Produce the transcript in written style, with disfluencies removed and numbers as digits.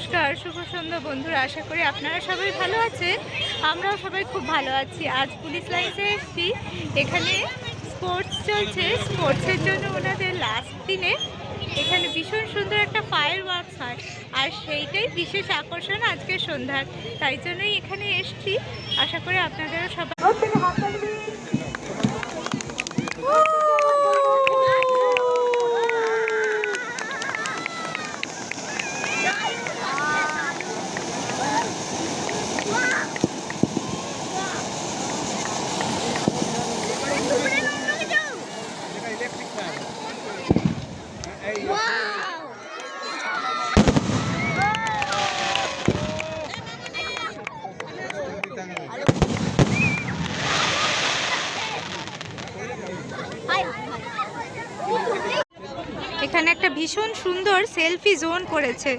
নমস্কার, শুভ সন্ধ্যা বন্ধুরা। আশা করি আপনারা সবাই ভালো আছেন। আমরাও সবাই খুব ভালো আছি। আজ পুলিশ লাইন্সে এসেছি। এখানে স্পোর্টস চলছে। স্পোর্টসের জন্য ওনাদের লাস্ট দিনে এখানে ভীষণ সুন্দর একটা ফায়ার ওয়ার্কস হয়, আর সেইটাই বিশেষ আকর্ষণ আজকের সন্ধ্যার। তাই জন্যই এখানে এসেছি। আশা করি আপনাদেরও সবাই এখানে একটা ভীষণ সুন্দর সেলফি জোন করেছে।